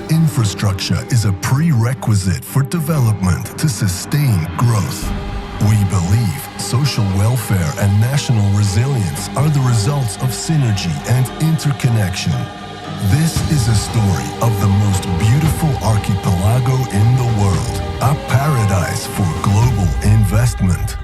infrastructure is a prerequisite for development to sustain growth. We believe social welfare and national resilience are the results of synergy and interconnection. This is a story of the most beautiful archipelago in the world, a paradise for global investment.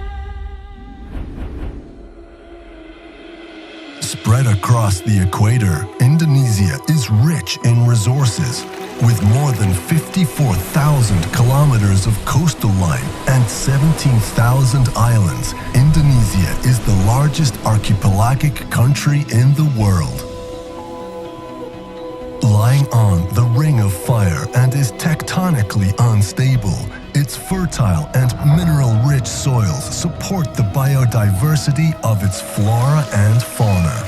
Spread across the equator, Indonesia is rich in resources. With more than 54,000 kilometers of coastal line and 17,000 islands, Indonesia is the largest archipelagic country in the world. Lying on the Ring of Fire and is tectonically unstable, its fertile and mineral-rich soils support the biodiversity of its flora and fauna.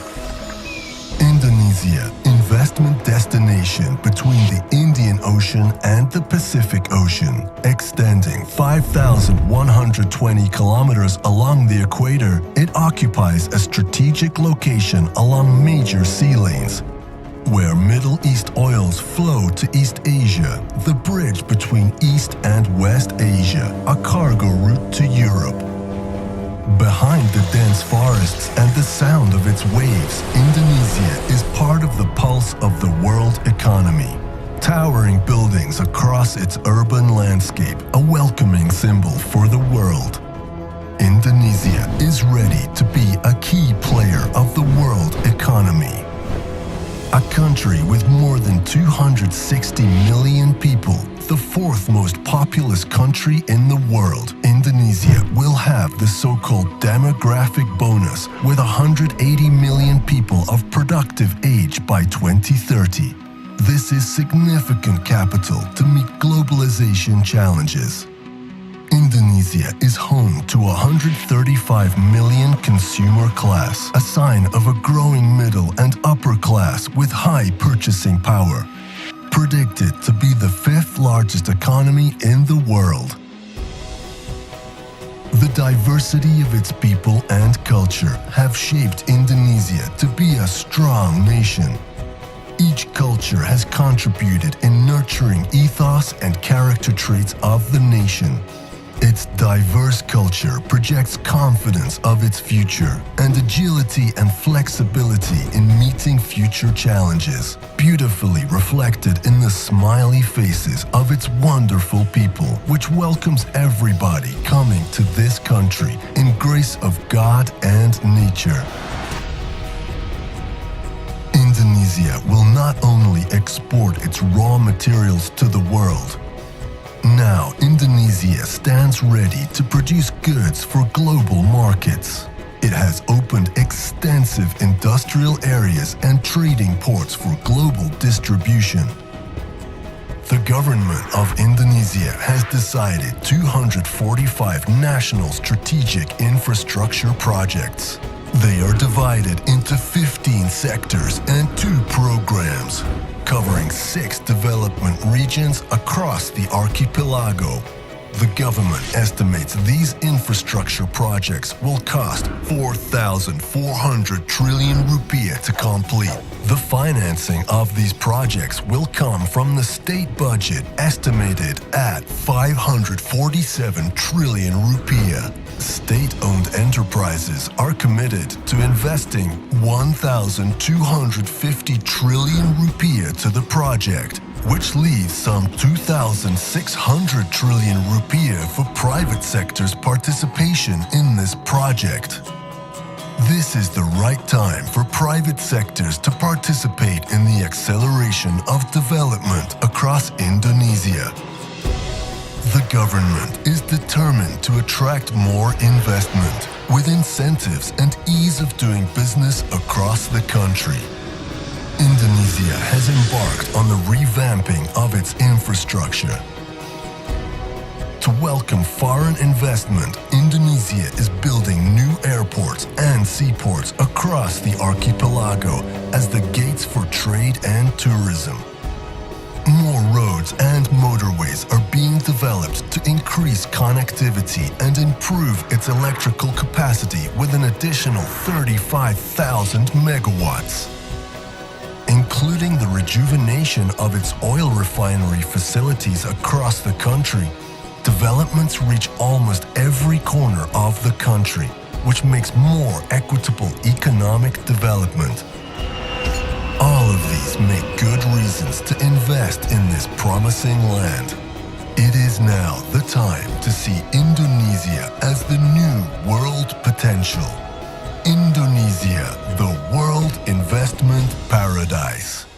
Indonesia, investment destination between the Indian Ocean and the Pacific Ocean, extending 5,120 kilometers along the equator, it occupies a strategic location along major sea lanes. Where Middle East oils flow to East Asia, the bridge between East and West Asia, a cargo route to Europe. Behind the dense forests and the sound of its waves, Indonesia is part of the pulse of the world economy. Towering buildings across its urban landscape, a welcoming symbol for the world. Indonesia is ready to be a key player of the world economy. A country with more than 260 million people, the fourth most populous country in the world, Indonesia will have the so-called demographic bonus with 180 million people of productive age by 2030. This is significant capital to meet globalization challenges. Indonesia is home to 135 million consumer class, a sign of a growing middle and upper class with high purchasing power. Predicted to be the fifth largest economy in the world. The diversity of its people and culture have shaped Indonesia to be a strong nation. Each culture has contributed in nurturing ethos and character traits of the nation. Its diverse culture projects confidence of its future and agility and flexibility in meeting future challenges, beautifully reflected in the smiley faces of its wonderful people, which welcomes everybody coming to this country in grace of God and nature. Indonesia will not only export its raw materials to the world. Now, Indonesia stands ready to produce goods for global markets. It has opened extensive industrial areas and trading ports for global distribution. The government of Indonesia has decided 245 national strategic infrastructure projects. They are divided into 15 sectors and 2 programs, covering 6 development regions across the archipelago. The government estimates these infrastructure projects will cost 4,400 trillion rupiah to complete. The financing of these projects will come from the state budget, estimated at 547 trillion rupiah. State-owned enterprises are committed to investing 1,250 trillion rupiah to the project, which leaves some 2,600 trillion rupiah for private sector's participation in this project. This is the right time for private sectors to participate in the acceleration of development across Indonesia. The government is determined to attract more investment with incentives and ease of doing business across the country. Indonesia has embarked on the revamping of its infrastructure. To welcome foreign investment, Indonesia is building new airports and seaports across the archipelago as the gates for trade and tourism. More roads and motorways are being developed to increase connectivity and improve its electrical capacity with an additional 35,000 megawatts. Including including the rejuvenation of its oil refinery facilities across the country. Developments reach almost every corner of the country, which makes more equitable economic development. All of these make good reasons to invest in this promising land. It is now the time to see Indonesia as the new world potential. Indonesia, the world investment paradise.